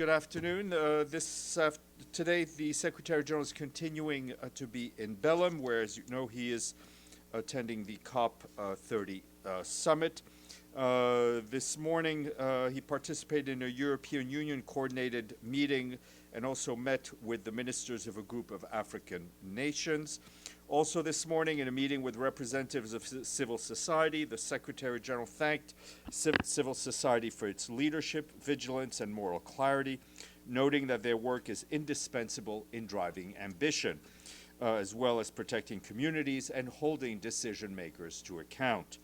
Good afternoon. Today, the Secretary General is continuing to be in Belém, where, as you know, he is attending the COP30 summit. This morning, he participated in a European Union coordinated meeting and also met with the ministers of a group of African nations. Also this morning, in a meeting with representatives of civil society, the Secretary General thanked civil society for its leadership, vigilance, and moral clarity, noting that their work is indispensable in driving ambition, as well as protecting communities and holding decision makers to account.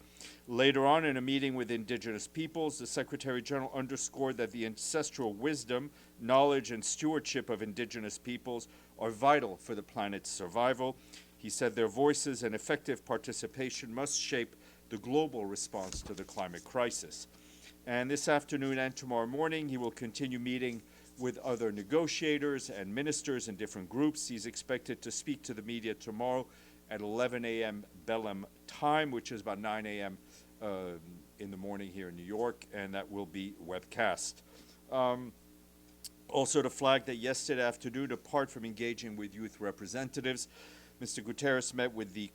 Later on, in a meeting with indigenous peoples, the Secretary General underscored that the ancestral wisdom, knowledge, and stewardship of indigenous peoples are vital for the planet's survival. He said their voices and effective participation must shape the global response to the climate crisis. And this afternoon and tomorrow morning, he will continue meeting with other negotiators and ministers in different groups. He's expected to speak to the media tomorrow at 11 a.m. Belém time, which is about 9 a.m. In the morning here in New York, and that will be webcast. Also to flag that yesterday afternoon, apart from engaging with youth representatives, Mr. Guterres met with the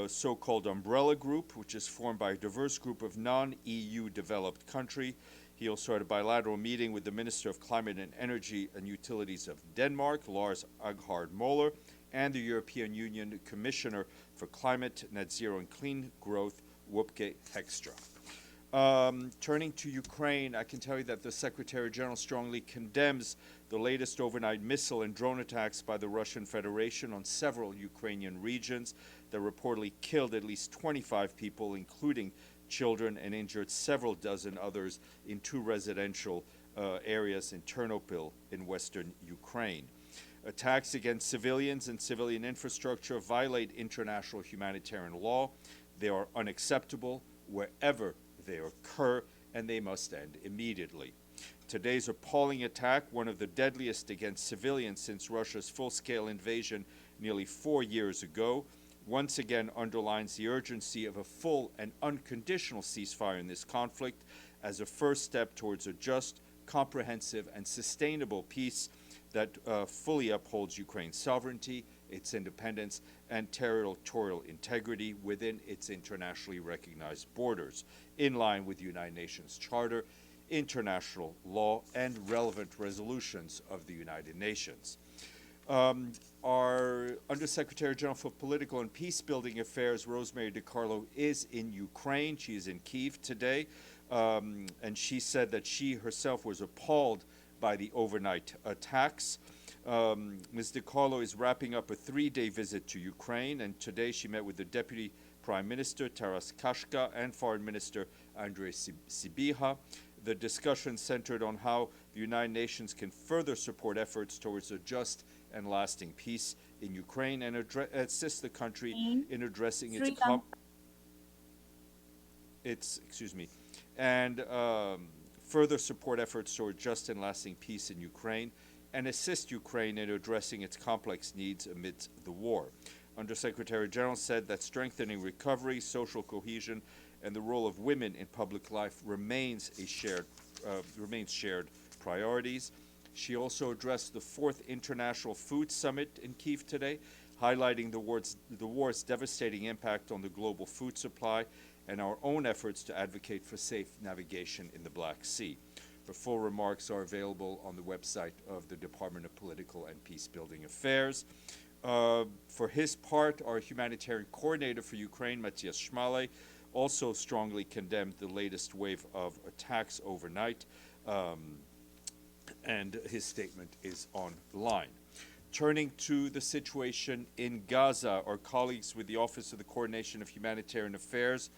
so-called umbrella group, which is formed by a diverse group of non-EU developed countries. He also had a bilateral meeting with the Minister of Climate and Energy and Utilities of Denmark, Lars Agard Møller, and the European Union Commissioner for Climate, Net Zero and Clean Growth, Wopke Hoekstra. Turning to Ukraine, I can tell you that the Secretary General strongly condemns the latest overnight missile and drone attacks by the Russian Federation on several Ukrainian regions that reportedly killed at least 25 people, including children, and injured several dozen others in two residential areas in Ternopil in western Ukraine. Attacks against civilians and civilian infrastructure violate international humanitarian law. They are unacceptable wherever they occur, and they must end immediately. Today's appalling attack, one of the deadliest against civilians since Russia's full-scale invasion nearly 4 years ago, once again underlines the urgency of a full and unconditional ceasefire in this conflict as a first step towards a just, comprehensive, and sustainable peace that fully upholds Ukraine's sovereignty, its independence, and territorial integrity within its internationally recognized borders, in line with the United Nations Charter, international law, and relevant resolutions of the United Nations. Our Undersecretary General for Political and Peacebuilding Affairs, Rosemary DiCarlo, is in Ukraine. She is in Kyiv today, and she said that she herself was appalled by the overnight attacks. Ms. DiCarlo is wrapping up a 3-day visit to Ukraine, and today she met with the Deputy Prime Minister Taras Kashka and Foreign Minister Andrei Sybiha. The discussion centered on how the United Nations can further support efforts towards a just and lasting peace in Ukraine and assist the country in addressing further support efforts toward just and lasting peace in Ukraine and assist Ukraine in addressing its complex needs amidst the war. Undersecretary General said that strengthening recovery, social cohesion, and the role of women in public life remains shared priorities. She also addressed the 4th International Food Summit in Kyiv today, highlighting the war's devastating impact on the global food supply and our own efforts to advocate for safe navigation in the Black Sea. Her full remarks are available on the website of the Department of Political and Peacebuilding Affairs. For his part, our humanitarian coordinator for Ukraine, Matthias Schmale, also strongly condemned the latest wave of attacks overnight, and his statement is online. Turning to the situation in Gaza, our colleagues with the Office of the Coordination of Humanitarian Affairs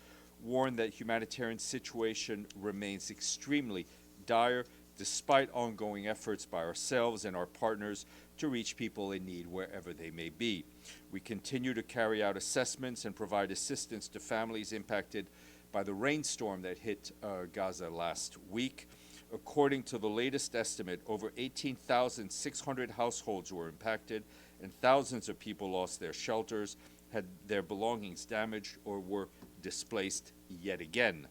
warn that humanitarian situation remains extremely dire despite ongoing efforts by ourselves and our partners to reach people in need wherever they may be. We continue to carry out assessments and provide assistance to families impacted by the rainstorm that hit Gaza last week. According to the latest estimate, over 18,600 households were impacted and thousands of people lost their shelters, had their belongings damaged, or were displaced yet again.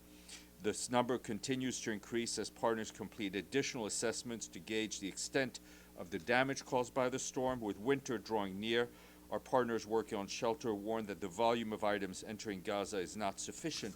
This number continues to increase as partners complete additional assessments to gauge the extent of the damage caused by the storm. With winter drawing near, our partners working on shelter warn that the volume of items entering Gaza is not sufficient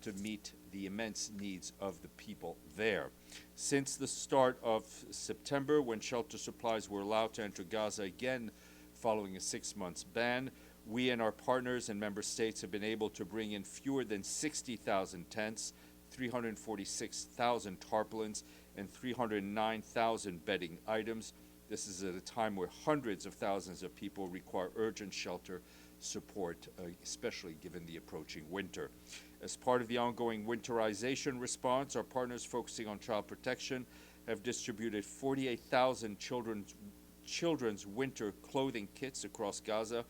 to meet the immense needs of the people there. Since the start of September, when shelter supplies were allowed to enter Gaza again following a 6-month ban, we and our partners and member states have been able to bring in fewer than 60,000 tents, 346,000 tarpaulins, and 309,000 bedding items. This is at a time where hundreds of thousands of people require urgent shelter support, especially given the approaching winter. As part of the ongoing winterization response, our partners focusing on child protection have distributed 48,000 children's winter clothing kits across Gaza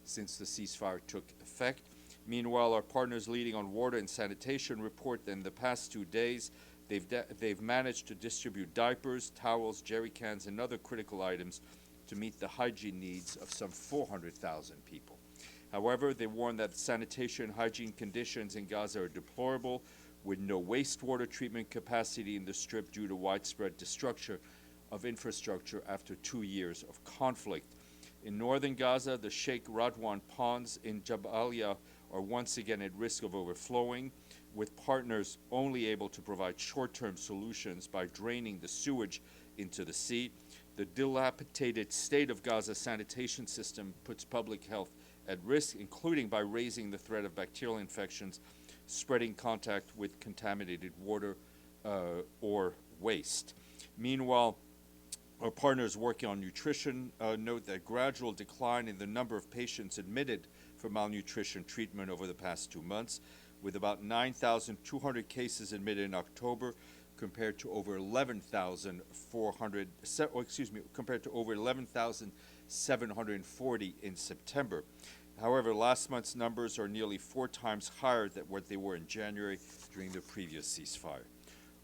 since the ceasefire took effect. Meanwhile, our partners leading on water and sanitation report that in the past 2 days, they've managed to distribute diapers, towels, jerry cans, and other critical items to meet the hygiene needs of some 400,000 people. However, they warn that sanitation and hygiene conditions in Gaza are deplorable, with no wastewater treatment capacity in the Strip due to widespread destruction of infrastructure after 2 years of conflict. In northern Gaza, the Sheikh Radwan ponds in Jabalia are once again at risk of overflowing, with partners only able to provide short-term solutions by draining the sewage into the sea. The dilapidated state of Gaza's sanitation system puts public health at risk, including by raising the threat of bacterial infections, spreading contact with contaminated water or waste. Meanwhile, our partners working on nutrition note that gradual decline in the number of patients admitted for malnutrition treatment over the past 2 months, with about 9,200 cases admitted in October, compared to over 11,740 in September. However, last month's numbers are nearly 4 times higher than what they were in January during the previous ceasefire.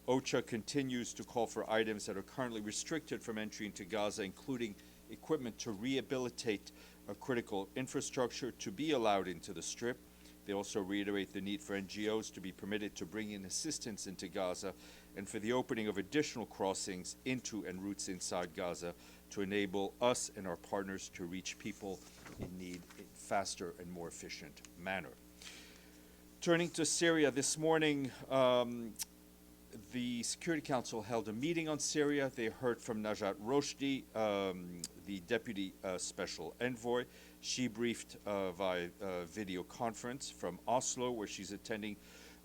OCHA continues to call for items that are currently restricted from entry into Gaza, including equipment to rehabilitate a critical infrastructure, to be allowed into the Strip. They also reiterate the need for NGOs to be permitted to bring in assistance into Gaza, and for the opening of additional crossings into and routes inside Gaza to enable us and our partners to reach people in need in a faster and more efficient manner. Turning to Syria, this morning, the Security Council held a meeting on Syria. They heard from Najat Roshdi, the Deputy Special Envoy. She briefed via video conference from Oslo, where she's attending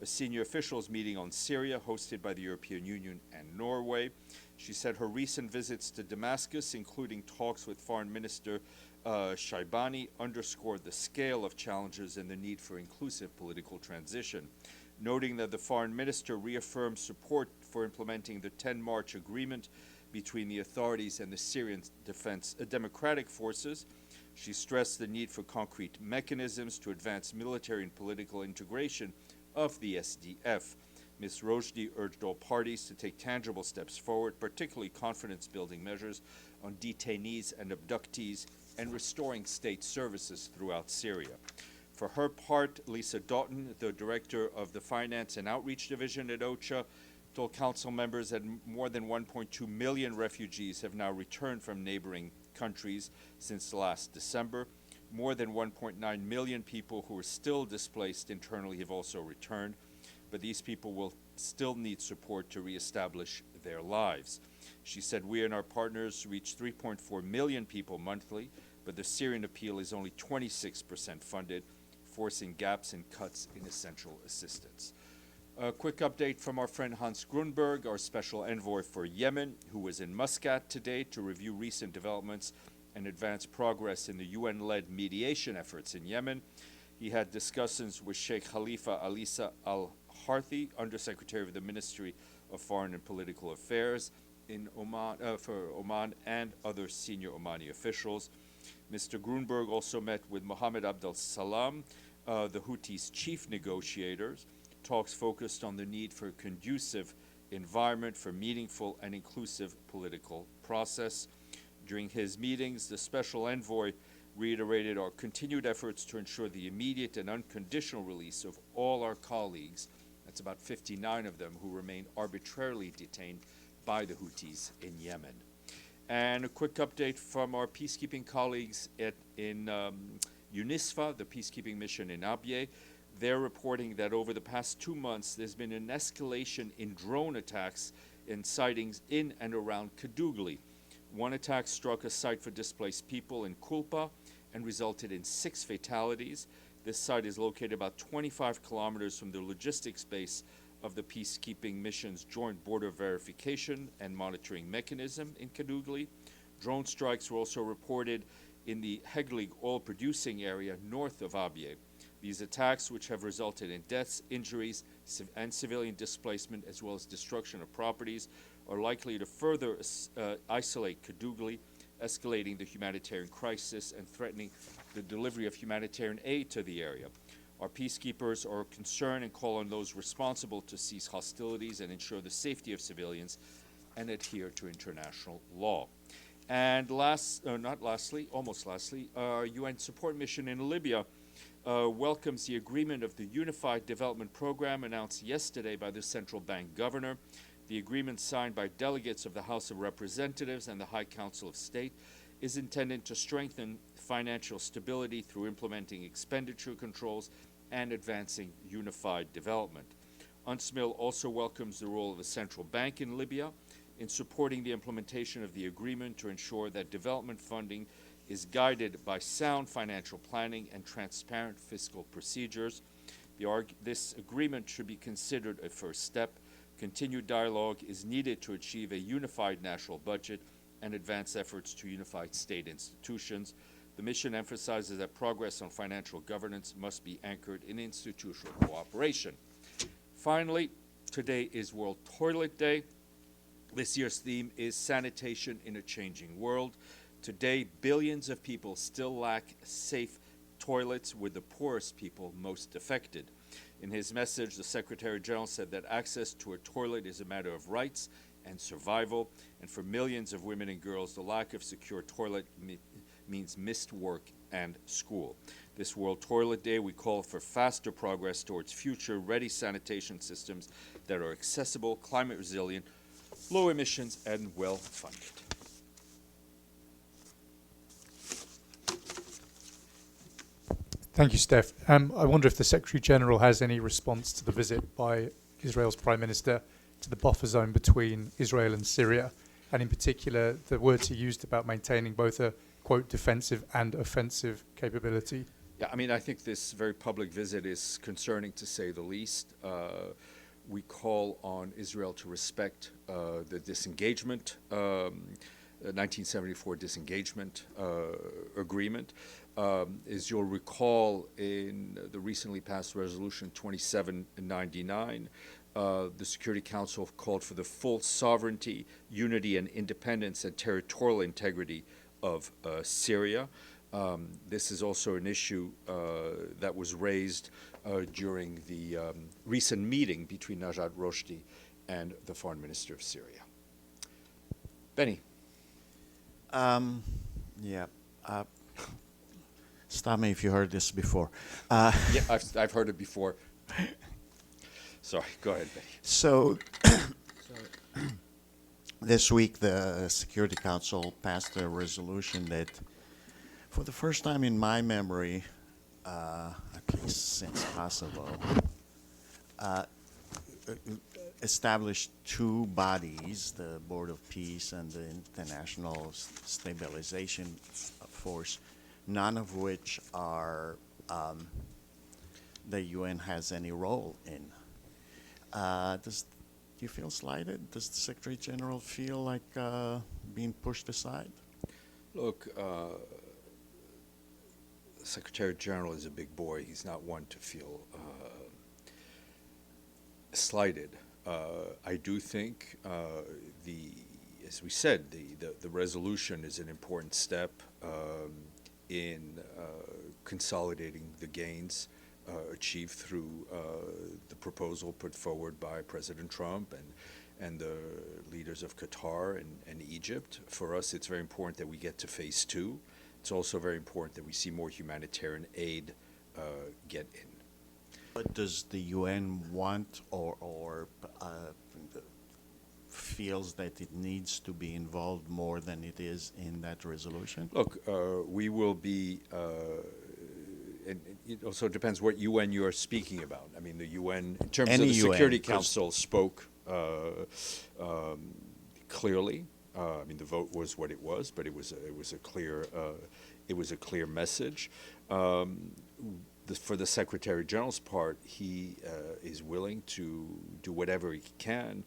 a senior officials meeting on Syria hosted by the European Union and Norway. She said her recent visits to Damascus, including talks with Foreign Minister Shaibani, underscored the scale of challenges and the need for inclusive political transition, noting that the foreign minister reaffirmed support for implementing the 10 March agreement between the authorities and the Syrian democratic forces. She stressed the need for concrete mechanisms to advance military and political integration of the SDF. Ms. Roshdi urged all parties to take tangible steps forward, particularly confidence-building measures on detainees and abductees, and restoring state services throughout Syria. For her part, Lisa Doughton, the director of the Finance and Outreach Division at OCHA, told council members that more than 1.2 million refugees have now returned from neighboring countries since last December. More than 1.9 million people who are still displaced internally have also returned, but these people will still need support to reestablish their lives. She said, we and our partners reach 3.4 million people monthly, but the Syrian appeal is only 26% funded, forcing gaps and cuts in essential assistance. A quick update from our friend Hans Grunberg, our special envoy for Yemen, who was in Muscat today to review recent developments and advance progress in the UN-led mediation efforts in Yemen. He had discussions with Sheikh Khalifa Alisa Al-Harthi, Undersecretary of the Ministry of Foreign and Political Affairs in Oman, for Oman, and other senior Omani officials. Mr. Grunberg also met with Mohammed Abdel Salam, the Houthis' chief negotiators. Talks focused on the need for a conducive environment for meaningful and inclusive political process. During his meetings, the special envoy reiterated our continued efforts to ensure the immediate and unconditional release of all our colleagues That's about 59 of them who remain arbitrarily detained by the Houthis in Yemen. And a quick update from our peacekeeping colleagues in UNISFA, the peacekeeping mission in Abyei. They're reporting that over the past 2 months, there's been an escalation in drone attacks and sightings in and around Kadugli. One attack struck a site for displaced people in Kulpa and resulted in 6 fatalities. This site is located about 25 kilometers from the logistics base of the peacekeeping mission's joint border verification and monitoring mechanism in Kadugli. Drone strikes were also reported in the Heglig oil-producing area north of Abyei. These attacks, which have resulted in deaths, injuries, and civilian displacement, as well as destruction of properties, are likely to further isolate Kadugli, escalating the humanitarian crisis and threatening the delivery of humanitarian aid to the area. Our peacekeepers are concerned and call on those responsible to cease hostilities and ensure the safety of civilians and adhere to international law. And almost lastly, our UN support mission in Libya welcomes the agreement of the Unified Development Program announced yesterday by the central bank governor. The agreement, signed by delegates of the House of Representatives and the High Council of State, is intended to strengthen financial stability through implementing expenditure controls and advancing unified development. UNSMIL also welcomes the role of the central bank in Libya in supporting the implementation of the agreement to ensure that development funding is guided by sound financial planning and transparent fiscal procedures. This agreement should be considered a first step. Continued dialogue is needed to achieve a unified national budget and advance efforts to unify state institutions. The mission emphasizes that progress on financial governance must be anchored in institutional cooperation. Finally, today is World Toilet Day. This year's theme is Sanitation in a Changing World. Today, billions of people still lack safe toilets, with the poorest people most affected. In his message, the Secretary General said that access to a toilet is a matter of rights and survival, and for millions of women and girls, the lack of secure toilet means missed work and school. This World Toilet Day, we call for faster progress towards future-ready sanitation systems that are accessible, climate resilient, low emissions, and well-funded. Thank you, Steph. I wonder if the Secretary General has any response to the visit by Israel's Prime Minister to the buffer zone between Israel and Syria, and in particular, the words he used about maintaining both a, quote, defensive and offensive capability. Yeah, I mean, I think this very public visit is concerning, to say the least. We call on Israel to respect the disengagement, 1974 disengagement agreement. As you'll recall, in the recently passed resolution 2799, the Security Council called for the full sovereignty, unity, and independence and territorial integrity of Syria. This is also an issue that was raised during the recent meeting between Najat Roshdi and the Foreign Minister of Syria. Benny. Stop me if you heard this before. Yeah, I've heard it before. Sorry, go ahead, Benny. So, this week the Security Council passed a resolution that, for the first time in my memory, at least since Kosovo, established two bodies, the Board of Peace and the International Stabilization Force, none of which are the UN has any role in. Do you feel slighted? Does the Secretary General feel like being pushed aside? Look, Secretary General is a big boy. He's not one to feel slighted. I do think as we said, the resolution is an important step in consolidating the gains achieved through the proposal put forward by President Trump and the leaders of Qatar and Egypt. For us, it's very important that we get to phase 2. It's also very important that we see more humanitarian aid get in. But does the UN want or feels that it needs to be involved more than it is in that resolution? Look, we will be, and it also depends what UN you are speaking about. I mean, the UN, in terms Any of the UN, Security 'cause- Council, spoke clearly. I mean, the vote was what it was, but it was a clear message. For the Secretary General's part, he is willing to do whatever he can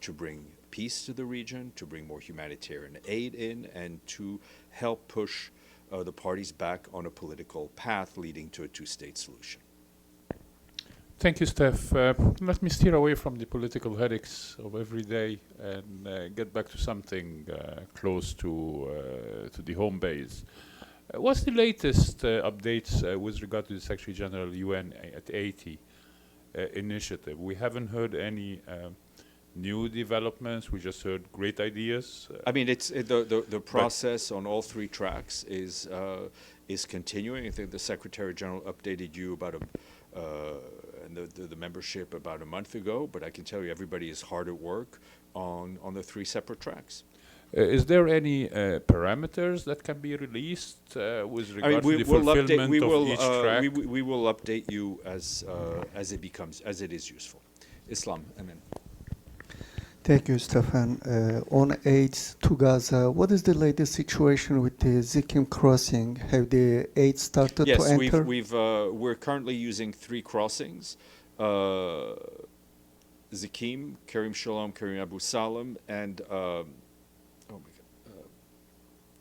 to bring peace to the region, to bring more humanitarian aid in, and to help push the parties back on a political path leading to a two-state solution. Thank you, Steph. Let me steer away from the political headaches of every day and get back to something close to the home base. What's the latest updates with regard to the Secretary General UN at 80 initiative? We haven't heard any new developments. We just heard great ideas. I mean, it's the process on all three tracks is continuing. I think the Secretary General updated you about and the membership about a month ago. But I can tell you, everybody is hard at work on the three separate tracks. Is there any parameters that can be released with regard to the fulfillment of each track? We will update you as it is useful. Islam, Amen. Thank you, Stéphane. On aid to Gaza, what is the latest situation with the Zikim crossing? Have the aid started to enter? Yes, we're currently using 3 crossings: Zikim, Karim Shalom, Karim Abu Salam, and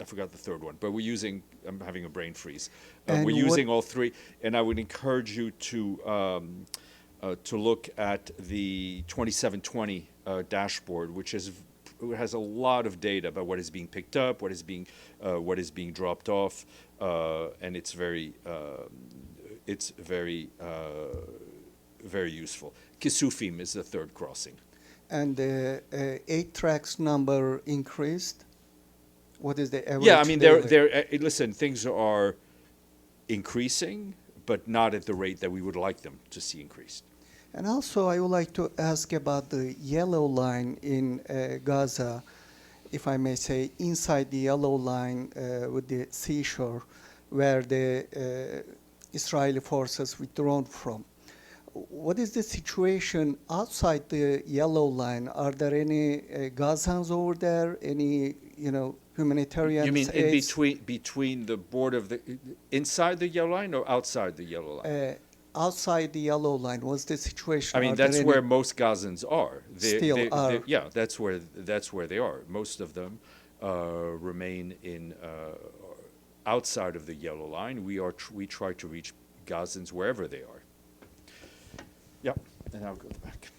I forgot the third one. But I'm having a brain freeze. We're using all 3, and I would encourage you to look at the 2720 dashboard, which has a lot of data about what is being picked up, what is being dropped off, and it's very very useful. Kisufim is the 3rd crossing. And the 8 tracks number increased? What is the average? Yeah, I mean, listen, things are increasing, but not at the rate that we would like them to see increased. And also, I would like to ask about the yellow line in Gaza, if I may say, inside the yellow line with the seashore, where the Israeli forces withdrawn from. What is the situation outside the yellow line? Are there any Gazans over there? Any, humanitarian? You mean in between the border of inside the yellow line or outside the yellow line? Outside the yellow line, what's the situation? I mean, that's where most Gazans are. Yeah, that's where they are. Most of them remain outside of the yellow line. We try to reach Gazans wherever they are. Yeah, and I'll go back.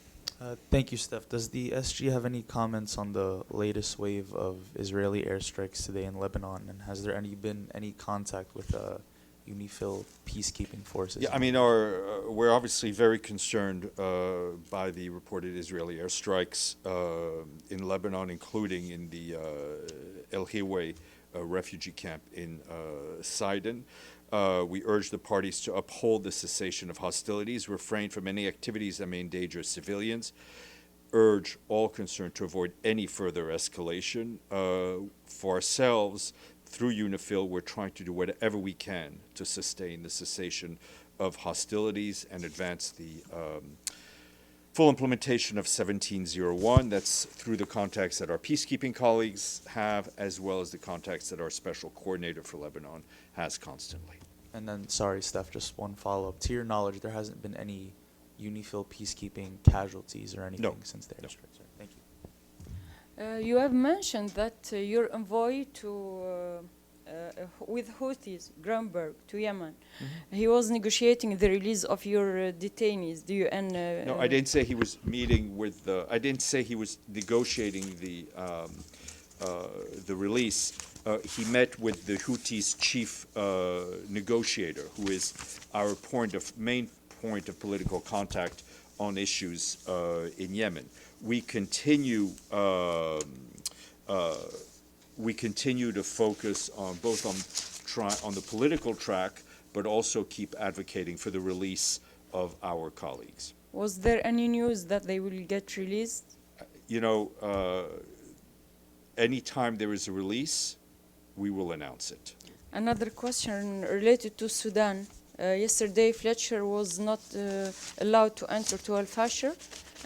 Thank you, Steph. Does the SG have any comments on the latest wave of Israeli airstrikes today in Lebanon? And has there been any contact with UNIFIL peacekeeping forces? Yeah, I mean, we're obviously very concerned by the reported Israeli airstrikes in Lebanon, including in the El Hiway refugee camp in Sidon. We urge the parties to uphold the cessation of hostilities, refrain from any activities that may endanger civilians, urge all concerned to avoid any further escalation. For ourselves, through UNIFIL, we're trying to do whatever we can to sustain the cessation of hostilities and advance the full implementation of 1701. That's through the contacts that our peacekeeping colleagues have, as well as the contacts that our special coordinator for Lebanon has constantly. And then, sorry, Steph, just one follow-up. To your knowledge, there hasn't been any UNIFIL peacekeeping casualties or anything since the airstrikes. Right? Thank you. You have mentioned that your envoy with Houthis, Grunberg, to Yemen, he was negotiating the release of your detainees. No, I didn't say he was meeting with I didn't say he was negotiating the release. He met with the Houthis' chief negotiator, who is our main point of political contact on issues in Yemen. We continue to focus on both on the political track, but also keep advocating for the release of our colleagues. Was there any news that they will get released? You know, anytime there is a release, we will announce it. Another question related to Sudan. Yesterday, Fletcher was not allowed to enter to Al Fashir,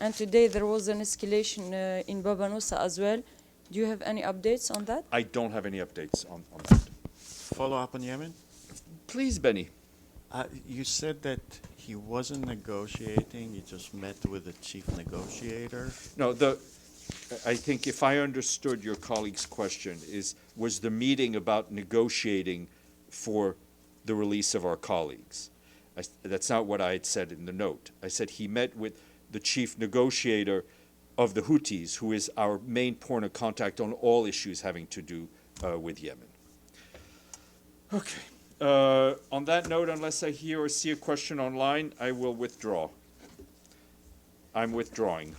and today there was an escalation in Baba Nusa as well. Do you have any updates on that? I don't have any updates on that. Follow up on Yemen? Please, Benny. You said that he wasn't negotiating, he just met with the chief negotiator. No, I think if I understood your colleague's question, was the meeting about negotiating for the release of our colleagues? That's not what I had said in the note. I said he met with the chief negotiator of the Houthis, who is our main point of contact on all issues having to do with Yemen. Okay. On that note, unless I hear or see a question online, I will withdraw. I'm withdrawing.